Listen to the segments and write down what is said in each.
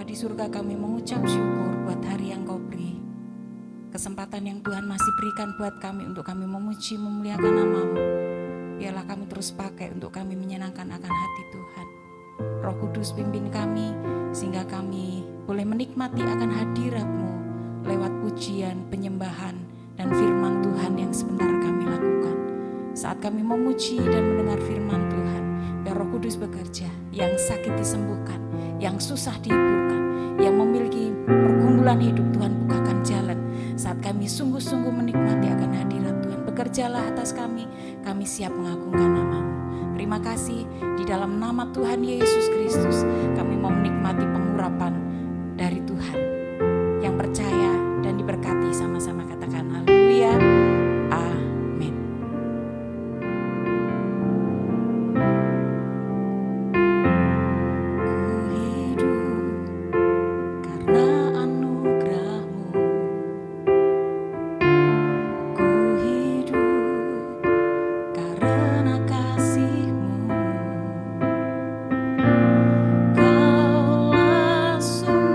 di surga, kami mengucap syukur buat hari yang Kau beri. Kesempatan yang Tuhan masih berikan buat kami untuk kami memuji, memuliakan nama-Mu. Biarlah kami terus pakai untuk kami menyenangkan akan hati Tuhan. Roh Kudus pimpin kami sehingga kami boleh menikmati akan hadirat-Mu lewat pujian, penyembahan, dan firman Tuhan yang sebentar kami lakukan. Saat kami memuji dan mendengar firman Tuhan, biar Roh Kudus bekerja, yang sakit disembuhkan, yang susah dihiburkan, yang memiliki pergumulan hidup Tuhan bukakan jalan. Saat kami sungguh-sungguh menikmati akan hadirat Tuhan, bekerjalah atas kami siap mengagungkan nama-Mu. Terima kasih, di dalam nama Tuhan Yesus Kristus, kami mau menikmati pengurapan dari Tuhan. Yang percaya dan diberkati sama-sama katakan haleluya, amin. Ku hidup karena anugerah-Mu, ku hidup karena kasih-Mu. Kaulah sumber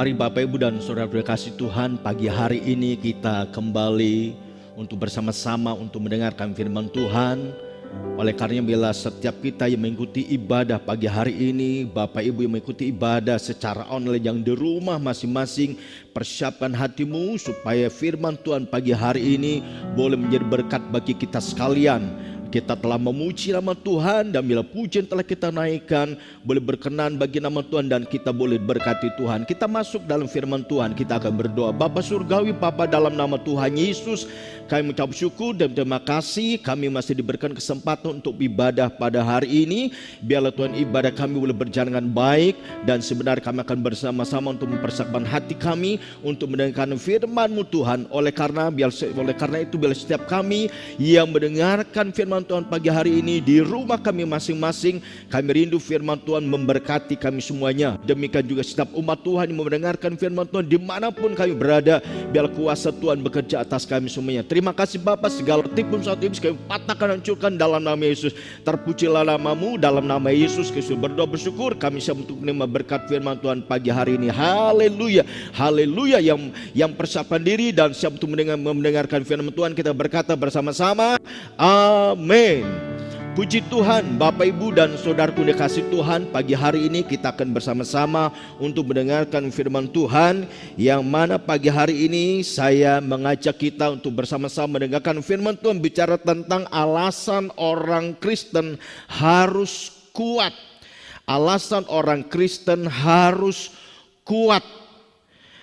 Mari Bapak Ibu dan Saudara kasih Tuhan, pagi hari ini kita kembali untuk bersama-sama untuk mendengarkan firman Tuhan. Oleh karenanya bila setiap kita yang mengikuti ibadah pagi hari ini, Bapak Ibu yang mengikuti ibadah secara online yang di rumah masing-masing, persiapkan hatimu supaya firman Tuhan pagi hari ini boleh menjadi berkat bagi kita sekalian. Kita telah memuji nama Tuhan dan bila pujian telah kita naikkan, boleh berkenan bagi nama Tuhan dan kita boleh berkati Tuhan. Kita masuk dalam firman Tuhan, kita akan berdoa. Bapa Surgawi, Bapa dalam nama Tuhan Yesus, kami mengucap syukur dan terima kasih kami masih diberikan kesempatan untuk ibadah pada hari ini. Biarlah Tuhan ibadah kami boleh berjalan dengan baik dan sebenarnya kami akan bersama-sama untuk mempersiapkan hati kami untuk mendengarkan firman-Mu Tuhan. Oleh karena itu bila setiap kami yang mendengarkan firman Tuhan pagi hari ini di rumah kami masing-masing, kami rindu firman Tuhan memberkati kami semuanya. Demikian juga setiap umat Tuhan yang mendengarkan firman Tuhan dimanapun kami berada, biar kuasa Tuhan bekerja atas kami semuanya. Terima kasih Bapa, segala tipu saat iblis kami patahkan, hancurkan dalam nama Yesus. Terpujilah nama-Mu dalam nama Yesus Kristus. Berdoa bersyukur kami siap untuk menerima berkat firman Tuhan pagi hari ini. Haleluya, haleluya. Yang persiapan diri dan siap untuk mendengarkan firman Tuhan, kita berkata bersama-sama, amin. Puji Tuhan, Bapak Ibu dan Saudaraku dikasih Tuhan, pagi hari ini kita akan bersama-sama untuk mendengarkan firman Tuhan, yang mana pagi hari ini saya mengajak kita untuk bersama-sama mendengarkan firman Tuhan bicara tentang alasan orang Kristen harus kuat. Alasan orang Kristen harus kuat.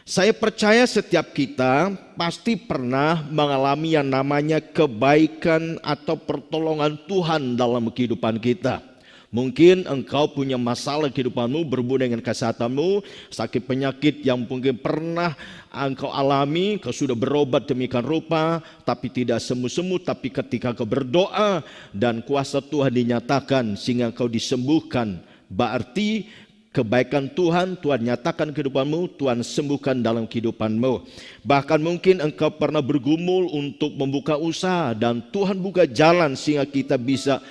Saya percaya setiap kita pasti pernah mengalami yang namanya kebaikan atau pertolongan Tuhan dalam kehidupan kita. Mungkin engkau punya masalah kehidupanmu berhubungan dengan kesehatanmu, sakit penyakit yang mungkin pernah engkau alami, kau sudah berobat demikian rupa, tapi tidak sembuh-sembuh. Tapi ketika kau berdoa dan kuasa Tuhan dinyatakan sehingga kau disembuhkan, berarti kebaikan Tuhan nyatakan kehidupanmu, Tuhan sembuhkan dalam kehidupanmu. Bahkan mungkin engkau pernah bergumul untuk membuka usaha dan Tuhan buka jalan sehingga kita bisa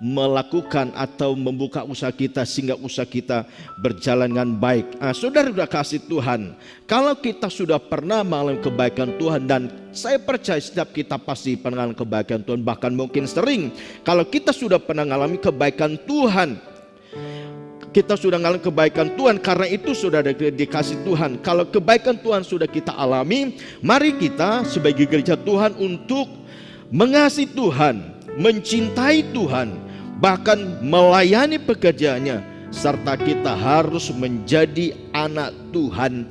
melakukan atau membuka usaha kita sehingga usaha kita berjalan dengan baik. Saudara sudah kasih Tuhan, kalau kita sudah pernah mengalami kebaikan Tuhan, dan saya percaya setiap kita pasti pernah mengalami kebaikan Tuhan, bahkan mungkin sering. Kalau kita sudah pernah mengalami kebaikan Tuhan, kita sudah mengalami kebaikan Tuhan, karena itu sudah dikasih Tuhan. Kalau kebaikan Tuhan sudah kita alami, mari kita sebagai gereja Tuhan untuk mengasihi Tuhan, mencintai Tuhan, bahkan melayani pekerjaannya, serta kita harus menjadi anak Tuhan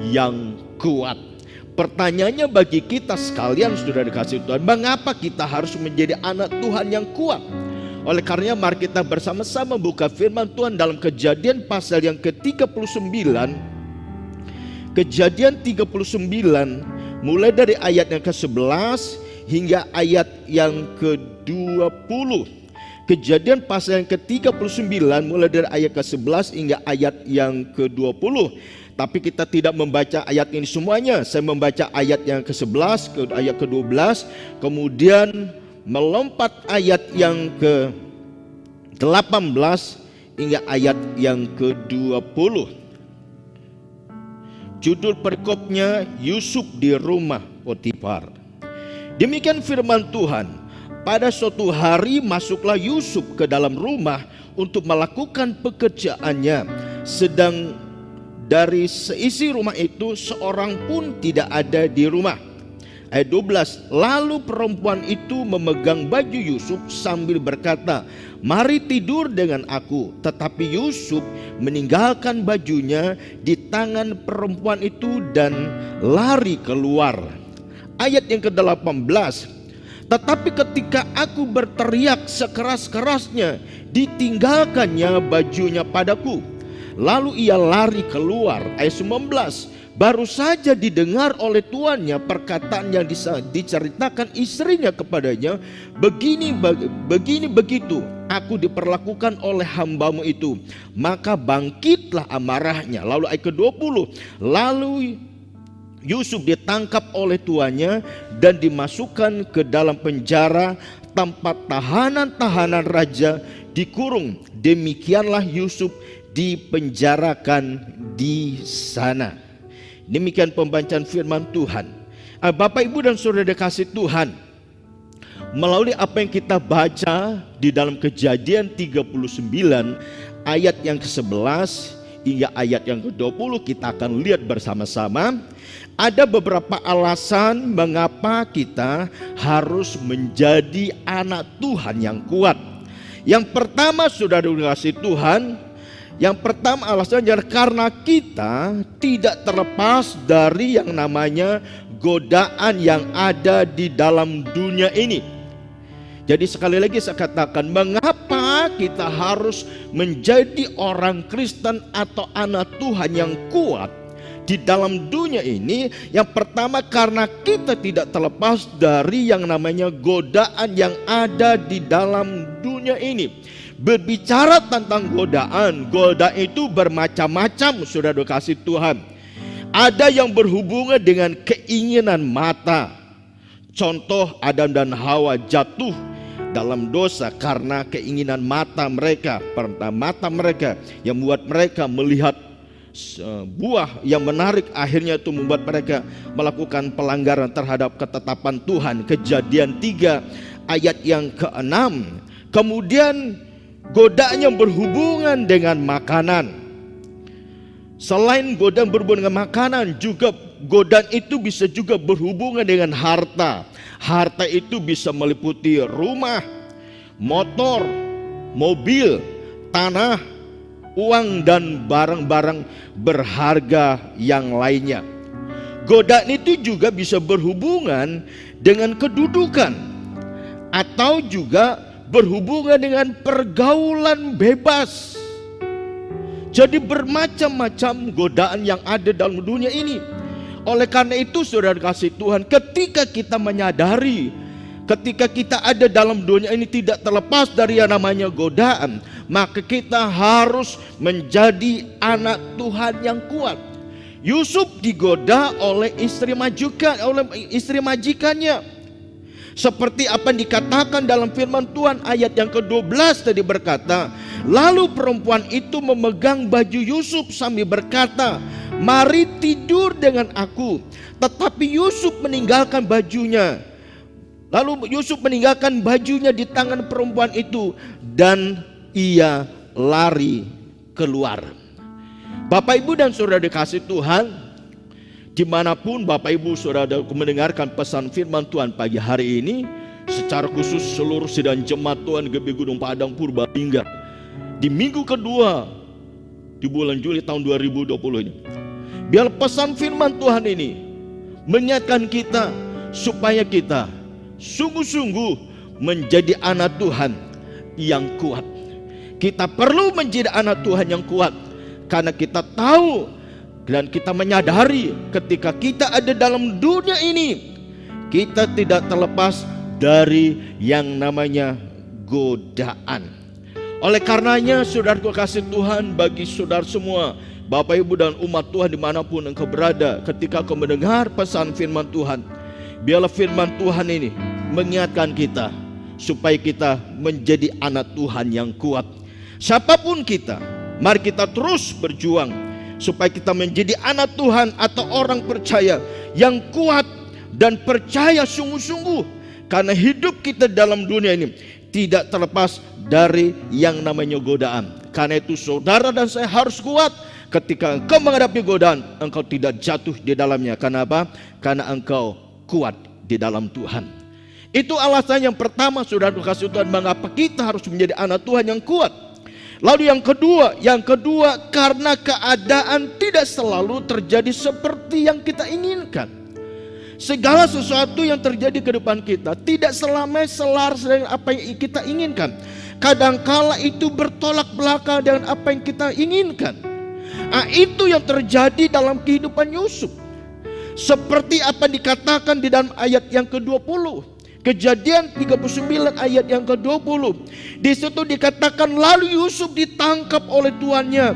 yang kuat. Pertanyaannya bagi kita sekalian sudah dikasih Tuhan, mengapa kita harus menjadi anak Tuhan yang kuat? Oleh karenanya mari kita bersama-sama buka firman Tuhan dalam Kejadian pasal yang ke-39. Kejadian 39 mulai dari ayat yang ke-11 hingga ayat yang ke-20. Kejadian pasal yang ke-39 mulai dari ayat ke-11 hingga ayat yang ke-20. Tapi kita tidak membaca ayat ini semuanya. Saya membaca ayat yang ke-11 ke ayat ke-12, kemudian melompat ayat yang ke-18 hingga ayat yang ke-20. Judul perikopnya Yusuf di rumah Potifar. Demikian firman Tuhan. Pada suatu hari masuklah Yusuf ke dalam rumah untuk melakukan pekerjaannya, sedang dari seisi rumah itu seorang pun tidak ada di rumah. Ayat 12, lalu perempuan itu memegang baju Yusuf sambil berkata, mari tidur dengan aku. Tetapi Yusuf meninggalkan bajunya di tangan perempuan itu dan lari keluar. Ayat yang ke-18, tetapi ketika aku berteriak sekeras-kerasnya, ditinggalkannya bajunya padaku. Lalu ia lari keluar. Ayat 19, baru saja didengar oleh tuannya perkataan yang diceritakan istrinya kepadanya, begini begitu aku diperlakukan oleh hambamu itu. Maka bangkitlah amarahnya. Lalu ayat ke-20, lalu Yusuf ditangkap oleh tuannya dan dimasukkan ke dalam penjara, tempat tahanan-tahanan raja dikurung. Demikianlah Yusuf dipenjarakan di sana. Demikian pembacaan firman Tuhan. Bapak, Ibu dan Saudara dikasih Tuhan, melalui apa yang kita baca di dalam Kejadian 39 ayat yang ke-11 hingga ayat yang ke-20, kita akan lihat bersama-sama ada beberapa alasan mengapa kita harus menjadi anak Tuhan yang kuat. Yang pertama, Saudara dikasih Tuhan, yang pertama alasannya adalah karena kita tidak terlepas dari yang namanya godaan yang ada di dalam dunia ini. Jadi sekali lagi saya katakan, mengapa kita harus menjadi orang Kristen atau anak Tuhan yang kuat di dalam dunia ini? Yang pertama, karena kita tidak terlepas dari yang namanya godaan yang ada di dalam dunia ini. Berbicara tentang godaan, godaan itu bermacam-macam, Saudara dikasih Tuhan. Ada yang berhubungan dengan keinginan mata. Contoh, Adam dan Hawa jatuh dalam dosa karena keinginan mata mereka. Mata mereka yang membuat mereka melihat buah yang menarik, akhirnya itu membuat mereka melakukan pelanggaran terhadap ketetapan Tuhan. Kejadian 3 ayat yang ke-6. Kemudian godaan yang berhubungan dengan makanan. Selain godaan berhubungan dengan makanan, juga godaan itu bisa juga berhubungan dengan harta. Harta itu bisa meliputi rumah, motor, mobil, tanah, uang, dan barang-barang berharga yang lainnya. Godaan itu juga bisa berhubungan dengan kedudukan, atau juga berhubungan dengan pergaulan bebas. Jadi bermacam-macam godaan yang ada dalam dunia ini. Oleh karena itu, Saudara kasih Tuhan, ketika kita menyadari, ketika kita ada dalam dunia ini tidak terlepas dari yang namanya godaan, maka kita harus menjadi anak Tuhan yang kuat. Yusuf digoda oleh istri majikannya. Seperti apa yang dikatakan dalam firman Tuhan ayat yang ke-12 tadi berkata, lalu perempuan itu memegang baju Yusuf sambil berkata, mari tidur dengan aku. Tetapi Yusuf meninggalkan bajunya. Lalu Yusuf meninggalkan bajunya di tangan perempuan itu dan ia lari keluar. Bapak, Ibu dan Saudara dikasih Tuhan, dimanapun Bapak Ibu Saudara mendengarkan pesan firman Tuhan pagi hari ini, secara khusus seluruh sidang jemaat Tuhan GBI Gunung Padang Purbalingga, di minggu kedua di bulan Juli tahun 2020 ini, biar pesan firman Tuhan ini mengingatkan kita supaya kita sungguh-sungguh menjadi anak Tuhan yang kuat. Kita perlu menjadi anak Tuhan yang kuat karena kita tahu dan kita menyadari ketika kita ada dalam dunia ini, kita tidak terlepas dari yang namanya godaan. Oleh karenanya, saudaraku kasih Tuhan, bagi saudara semua, Bapak Ibu dan umat Tuhan dimanapun engkau berada, ketika kau mendengar pesan firman Tuhan, biarlah firman Tuhan ini mengingatkan kita supaya kita menjadi anak Tuhan yang kuat. Siapapun kita, mari kita terus berjuang supaya kita menjadi anak Tuhan atau orang percaya yang kuat dan percaya sungguh-sungguh. Karena hidup kita dalam dunia ini tidak terlepas dari yang namanya godaan. Karena itu saudara dan saya harus kuat. Ketika engkau menghadapi godaan, engkau tidak jatuh di dalamnya. Kenapa? Karena engkau kuat di dalam Tuhan. Itu alasan yang pertama, saudara kasih Tuhan, mengapa kita harus menjadi anak Tuhan yang kuat. Lalu yang kedua karena keadaan tidak selalu terjadi seperti yang kita inginkan. Segala sesuatu yang terjadi ke depan kita tidak selamanya selaras dengan apa yang kita inginkan. Kadangkala itu bertolak belakang dengan apa yang kita inginkan. Itu yang terjadi dalam kehidupan Yusuf. Seperti apa yang dikatakan di dalam ayat yang ke-20. Kejadian 39 ayat yang ke-20. Di situ dikatakan, lalu Yusuf ditangkap oleh tuannya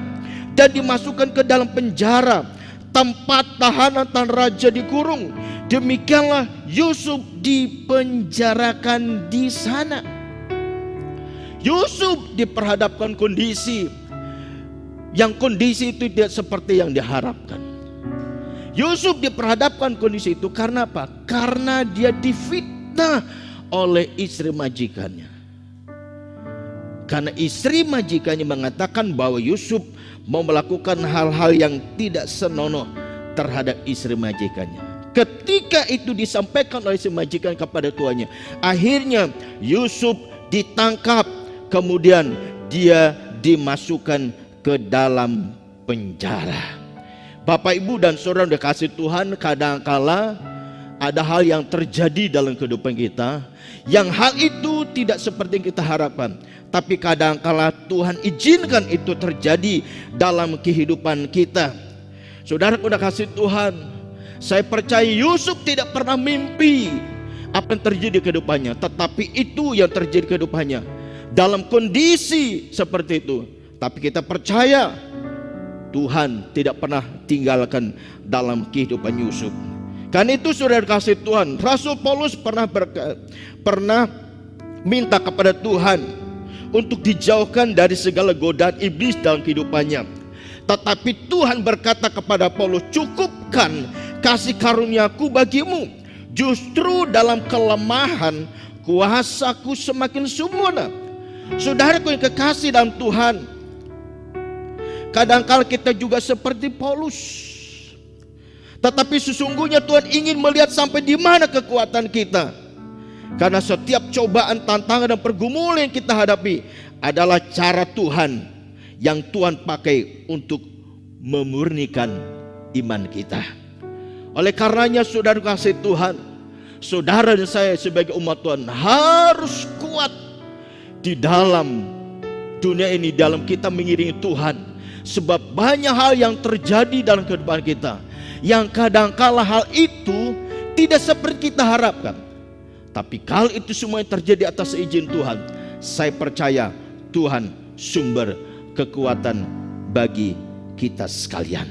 dan dimasukkan ke dalam penjara, tempat tahanan tan raja dikurung. Demikianlah Yusuf dipenjarakan di sana. Yusuf diperhadapkan kondisi itu tidak seperti yang diharapkan. Yusuf diperhadapkan kondisi itu karena apa? Karena dia difitnah oleh istri majikannya. Karena istri majikannya mengatakan bahwa Yusuf mau melakukan hal-hal yang tidak senonoh terhadap istri majikannya. Ketika itu disampaikan oleh si majikan kepada tuannya, akhirnya Yusuf ditangkap, kemudian dia dimasukkan ke dalam penjara. Bapak, Ibu, dan saudara yang dikasihi Tuhan, kadangkala ada hal yang terjadi dalam kehidupan kita, yang hal itu tidak seperti yang kita harapkan, tapi kadangkala Tuhan izinkan itu terjadi dalam kehidupan kita. Saudara yang dikasihi Tuhan, saya percaya Yusuf tidak pernah mimpi apa yang terjadi di kehidupannya, tetapi itu yang terjadi di kehidupannya dalam kondisi seperti itu. Tapi kita percaya Tuhan tidak pernah tinggalkan dalam kehidupan Yusuf. Karena itu saudara kasih Tuhan, Rasul Paulus pernah minta kepada Tuhan untuk dijauhkan dari segala godaan iblis dalam kehidupannya. Tetapi Tuhan berkata kepada Paulus, cukupkan kasih karuniaku bagimu, justru dalam kelemahan kuasaku semakin sempurna. Saudaraku yang kekasih dalam Tuhan, kadangkala kita juga seperti Paulus, tetapi sesungguhnya Tuhan ingin melihat sampai di mana kekuatan kita. Karena setiap cobaan, tantangan, dan pergumulan yang kita hadapi adalah cara Tuhan yang Tuhan pakai untuk memurnikan iman kita. Oleh karenanya saudara kasih Tuhan, saudara dan saya sebagai umat Tuhan harus kuat di dalam dunia ini, dalam kita mengiringi Tuhan. Sebab banyak hal yang terjadi dalam kehidupan kita, yang kadangkala hal itu tidak seperti kita harapkan. Tapi kalau itu semua yang terjadi atas izin Tuhan, saya percaya Tuhan sumber kekuatan bagi kita sekalian.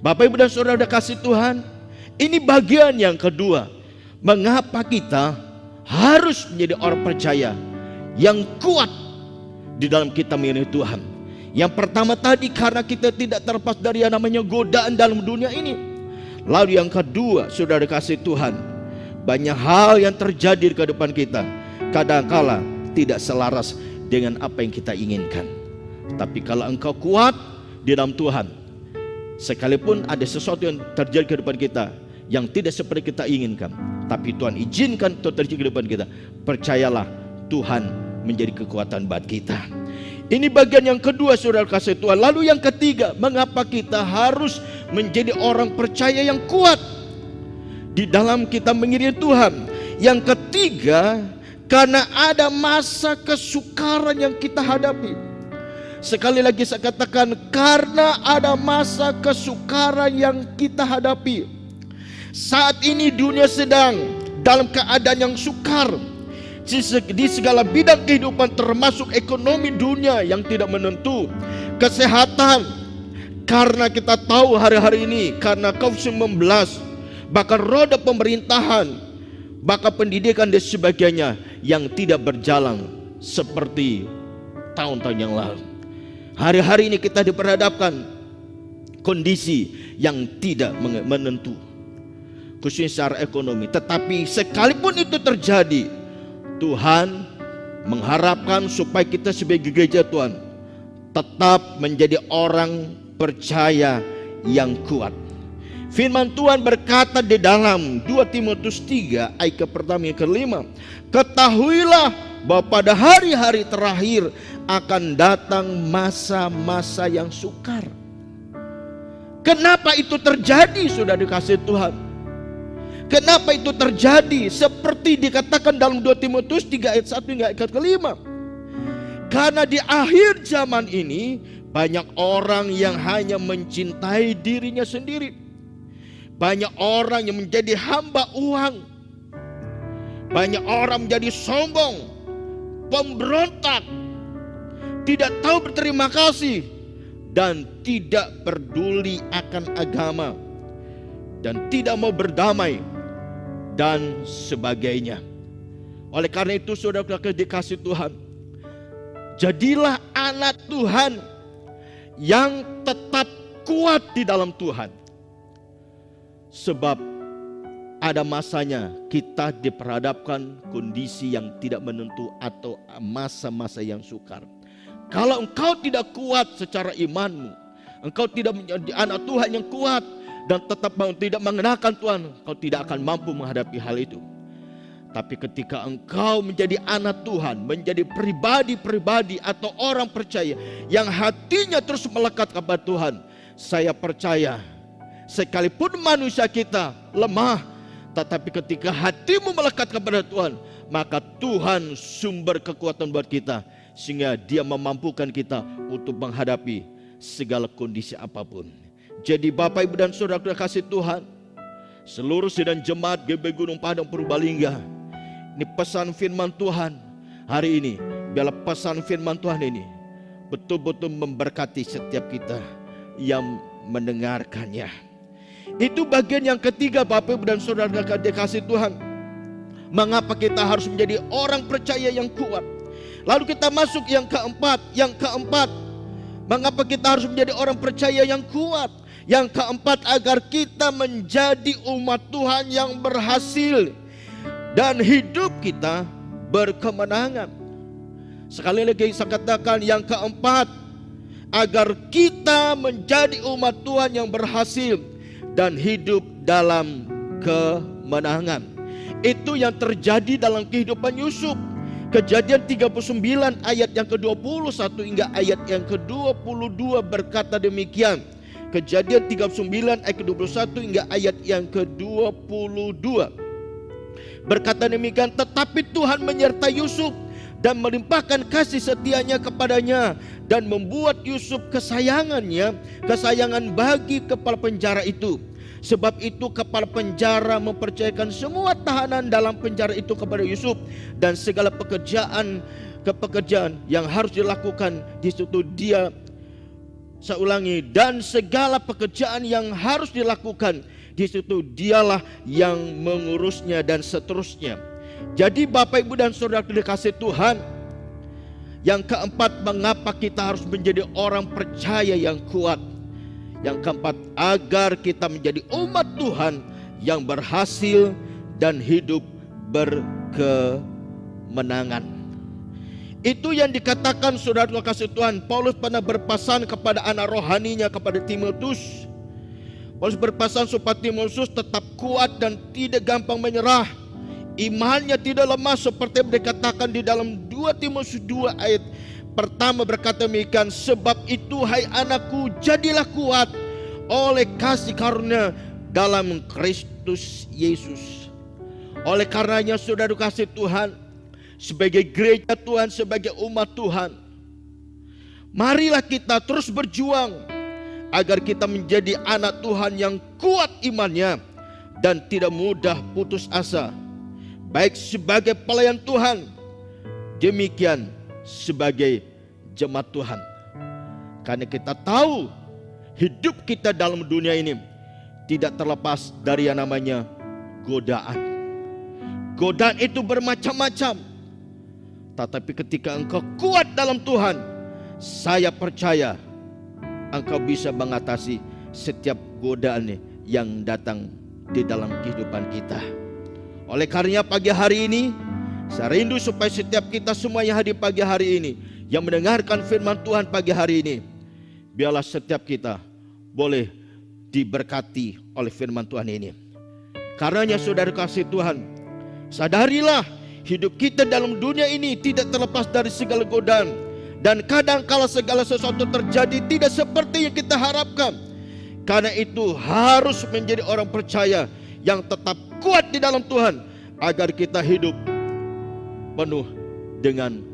Bapak, Ibu, dan saudara yang kasih Tuhan, ini bagian yang kedua, mengapa kita harus menjadi orang percaya yang kuat di dalam kita mengiringi Tuhan. Yang pertama tadi, karena kita tidak terlepas dari yang namanya godaan dalam dunia ini. Lalu yang kedua, saudara kasih Tuhan, banyak hal yang terjadi di kehidupan kita kadangkala tidak selaras dengan apa yang kita inginkan. Tapi kalau engkau kuat di dalam Tuhan, sekalipun ada sesuatu yang terjadi di kehidupan kita yang tidak seperti kita inginkan, tapi Tuhan izinkan itu terjadi di kehidupan kita, percayalah Tuhan menjadi kekuatan buat kita. Ini bagian yang kedua saudara kasih Tuhan. Lalu yang ketiga, mengapa kita harus menjadi orang percaya yang kuat di dalam kita mengiringi Tuhan. Yang ketiga, karena ada masa kesukaran yang kita hadapi. Sekali lagi saya katakan, karena ada masa kesukaran yang kita hadapi. Saat ini dunia sedang dalam keadaan yang sukar di segala bidang kehidupan, termasuk ekonomi dunia yang tidak menentu, kesehatan, karena kita tahu hari-hari ini karena COVID-19, bahkan roda pemerintahan, bahkan pendidikan dan sebagainya yang tidak berjalan seperti tahun-tahun yang lalu. Hari-hari ini kita diperhadapkan kondisi yang tidak menentu, khususnya secara ekonomi. Tetapi sekalipun itu terjadi, Tuhan mengharapkan supaya kita sebagai gereja Tuhan tetap menjadi orang percaya yang kuat. Firman Tuhan berkata di dalam 2 Timotius 3 ayat pertama yang kelima, ketahuilah bahwa pada hari-hari terakhir akan datang masa-masa yang sukar. Kenapa itu terjadi, sudah dikasih Tuhan? Kenapa itu terjadi? Seperti dikatakan dalam 2 Timotius 3 ayat 1 hingga ayat kelima. Karena di akhir zaman ini banyak orang yang hanya mencintai dirinya sendiri. Banyak orang yang menjadi hamba uang. Banyak orang menjadi sombong, pemberontak, tidak tahu berterima kasih, dan tidak peduli akan agama, dan tidak mau berdamai, dan sebagainya. Oleh karena itu saudara dikasih Tuhan, jadilah anak Tuhan yang tetap kuat di dalam Tuhan. Sebab ada masanya kita diperhadapkan kondisi yang tidak menentu atau masa-masa yang sukar. Kalau engkau tidak kuat secara imanmu, engkau tidak menjadi anak Tuhan yang kuat dan tetap tidak mengenalkan Tuhan, engkau tidak akan mampu menghadapi hal itu. Tapi ketika engkau menjadi anak Tuhan, menjadi pribadi-pribadi atau orang percaya yang hatinya terus melekat kepada Tuhan, saya percaya sekalipun manusia kita lemah, tetapi ketika hatimu melekat kepada Tuhan, maka Tuhan sumber kekuatan buat kita, sehingga Dia memampukan kita untuk menghadapi segala kondisi apapun. Jadi Bapak, Ibu dan Saudara kasih Tuhan, seluruh sidang jemaat GB Gunung Padang Purbalingga, ini pesan firman Tuhan hari ini. Biarlah pesan firman Tuhan ini betul-betul memberkati setiap kita yang mendengarkannya. Itu bagian yang ketiga, Bapak, Ibu dan Saudara dikasih Tuhan. Mengapa kita harus menjadi orang percaya yang kuat? Lalu kita masuk yang keempat. Mengapa kita harus menjadi orang percaya yang kuat? Yang keempat, agar kita menjadi umat Tuhan yang berhasil dan hidup kita berkemenangan. Sekali lagi saya katakan, yang keempat, agar kita menjadi umat Tuhan yang berhasil dan hidup dalam kemenangan. Itu yang terjadi dalam kehidupan Yusuf. Kejadian 39 ayat yang ke-21 hingga ayat yang ke-22 berkata demikian. Kejadian 39 ayat ke-21 hingga ayat yang ke-22 berkata demikian, tetapi Tuhan menyertai Yusuf dan melimpahkan kasih setianya kepadanya dan membuat Yusuf kesayangan bagi kepala penjara itu. Sebab itu kepala penjara mempercayakan semua tahanan dalam penjara itu kepada Yusuf, dan segala pekerjaan yang harus dilakukan di situ dia, saya ulangi, dan segala pekerjaan yang harus dilakukan di situ dialah yang mengurusnya dan seterusnya. Jadi Bapak, Ibu dan Saudara dikasih Tuhan, yang keempat, mengapa kita harus menjadi orang percaya yang kuat? Yang keempat, agar kita menjadi umat Tuhan yang berhasil dan hidup berkemenangan. Itu yang dikatakan saudara kasih Tuhan. Paulus pernah berpesan kepada anak rohaninya, kepada Timotius. Paulus berpesan supaya Timotius tetap kuat dan tidak gampang menyerah. Imannya tidak lemah seperti yang dikatakan di dalam 2 Timotius 2 ayat pertama berkata demikian, sebab itu hai anakku, jadilah kuat oleh kasih karunia dalam Kristus Yesus. Oleh karenanya saudara kasih Tuhan, sebagai gereja Tuhan, sebagai umat Tuhan, marilah kita terus berjuang agar kita menjadi anak Tuhan yang kuat imannya dan tidak mudah putus asa, baik sebagai pelayan Tuhan, demikian sebagai jemaat Tuhan. Karena kita tahu hidup kita dalam dunia ini tidak terlepas dari yang namanya godaan. Godaan itu bermacam-macam. Tetapi ketika engkau kuat dalam Tuhan, saya percaya engkau bisa mengatasi setiap godaan yang datang di dalam kehidupan kita. Oleh karenanya pagi hari ini, saya rindu supaya setiap kita semua yang hadir pagi hari ini, yang mendengarkan firman Tuhan pagi hari ini, biarlah setiap kita boleh diberkati oleh firman Tuhan ini. Karenanya saudara kasih Tuhan, sadarilah hidup kita dalam dunia ini tidak terlepas dari segala godaan. Dan kadang kala segala sesuatu terjadi tidak seperti yang kita harapkan. Karena itu harus menjadi orang percaya yang tetap kuat di dalam Tuhan, agar kita hidup penuh dengan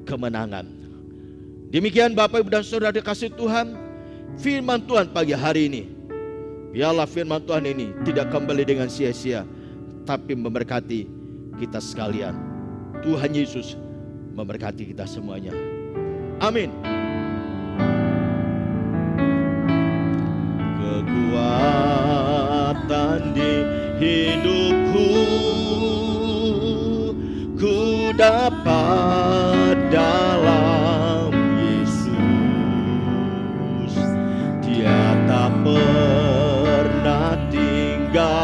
kemenangan. Demikian Bapak, Ibu dan Saudara dikasih Tuhan, firman Tuhan pagi hari ini. Biarlah firman Tuhan ini tidak kembali dengan sia-sia, tapi memberkati kita sekalian. Tuhan Yesus memberkati kita semuanya. Amin. Kekuatan di hidupku ku dapat dalam Yesus. Dia tak pernah tinggal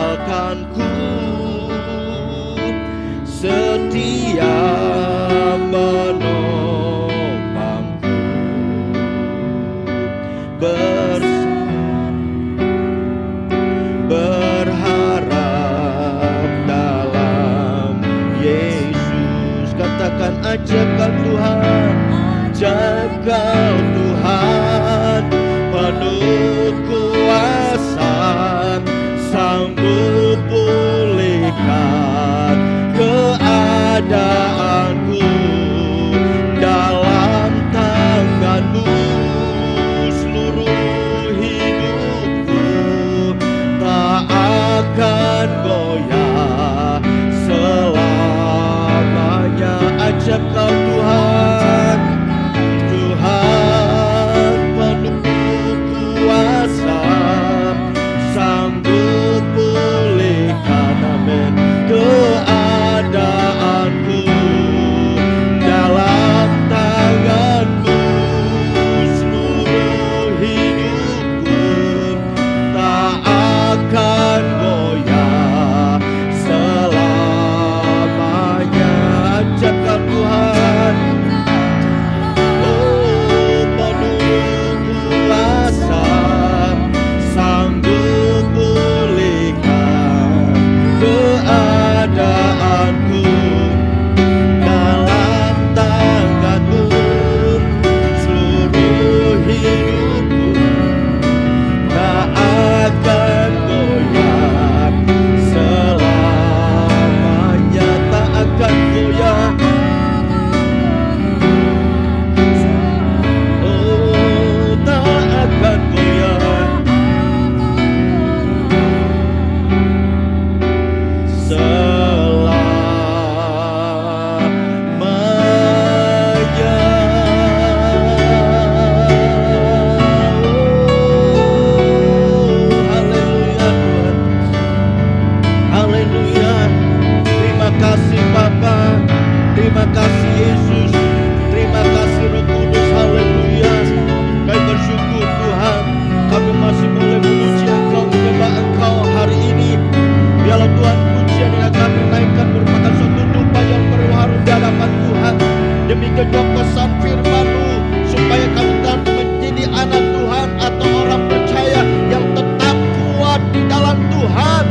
pesan firman-Mu, supaya kami dapat menjadi anak Tuhan atau orang percaya yang tetap kuat di dalam Tuhan.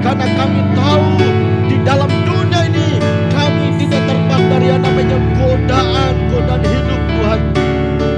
Karena kami tahu di dalam dunia ini kami tidak terlepas dari yang namanya godaan hidup Tuhan.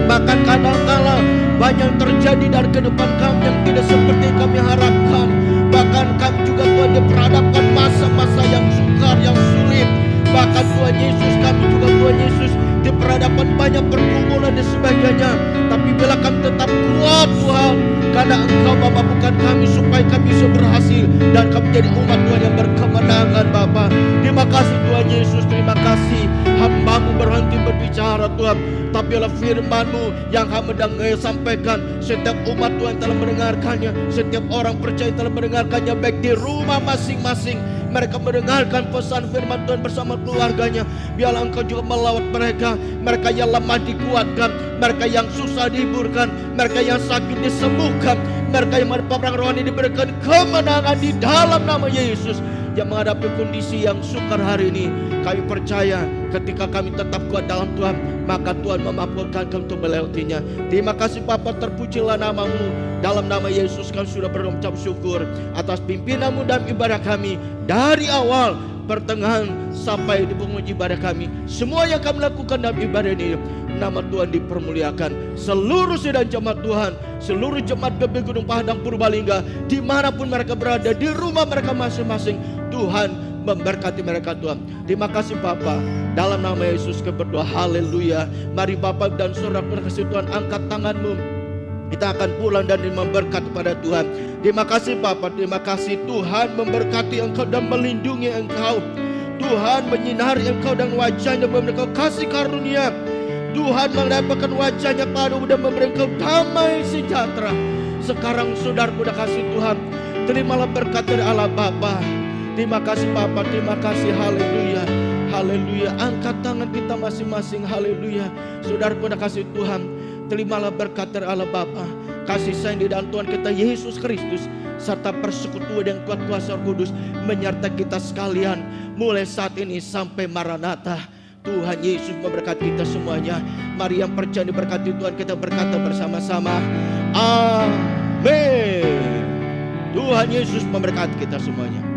Bahkan kadang-kala banyak yang terjadi dari kehidupan kami yang tidak seperti kami harapkan. Bahkan kami juga Tuhan diperhadapkan masa-masa yang sukar, yang sulit. Bahkan Tuhan Yesus, kami juga Tuhan Yesus diperhadapkan banyak pergumulan dan sebagainya. Tapi bila kami tetap kuat Tuhan, karena Engkau memampukan kami supaya kami bisa berhasil dan kami menjadi umat Tuhan yang berkemenangan Bapa. Terima kasih Tuhan Yesus, terima kasih. Hamba-Mu berhenti berbicara Tuhan, tapi oleh firman-Mu yang kami sampaikan, setiap umat Tuhan telah mendengarkannya, setiap orang percaya telah mendengarkannya, baik di rumah masing-masing. Mereka mendengarkan pesan firman Tuhan bersama keluarganya. Biarlah Engkau juga melawat mereka, mereka yang lemah dikuatkan, mereka yang susah dihiburkan, mereka yang sakit disembuhkan, mereka yang mendapat rohani diberikan kemenangan di dalam nama Yesus. Yang menghadapi kondisi yang sukar hari ini, kami percaya ketika kami tetap kuat dalam Tuhan, maka Tuhan memampukan kami untuk melewatinya. Terima kasih Bapa, terpujilah nama-Mu. Dalam nama Yesus kami sudah berucap syukur atas pimpinan-Mu dalam ibadah kami, dari awal, pertengahan, sampai di penghujung ibadah kami. Semua yang kami lakukan dalam ibadah ini, nama Tuhan dipermuliakan. Seluruh sidang jemaat Tuhan, seluruh jemaat GBI Gunung Padang Purbalingga, dimanapun mereka berada, di rumah mereka masing-masing, Tuhan memberkati mereka Tuhan. Terima kasih Bapa. Dalam nama Yesus kami berdoa, haleluya. Mari Bapa dan Saudara kasih Tuhan, angkat tangan-Mu. Kita akan pulang dan memberkati pada Tuhan. Terima kasih Bapa, terima kasih Tuhan memberkati Engkau dan melindungi Engkau. Tuhan menyinari Engkau dan wajahnya memberi Engkau kasih karunia. Tuhan mendapatkan wajahnya padamu dan memberi Engkau damai sejahtera. Sekarang saudaraku dah kasih Tuhan, terimalah berkat dari Allah Bapa. Terima kasih Bapa, terima kasih, haleluya, haleluya. Angkat tangan kita masing-masing, haleluya. Saudaraku dah kasih Tuhan, terimalah berkat dari Allah Bapa, kasih sayang di dalam Tuhan kita Yesus Kristus, serta persekutuan yang kuat kuasa Roh Kudus menyertai kita sekalian mulai saat ini sampai Maranatha. Tuhan Yesus memberkati kita semuanya. Mari yang percaya diberkati Tuhan, kita berkata bersama-sama, amin. Tuhan Yesus memberkati kita semuanya.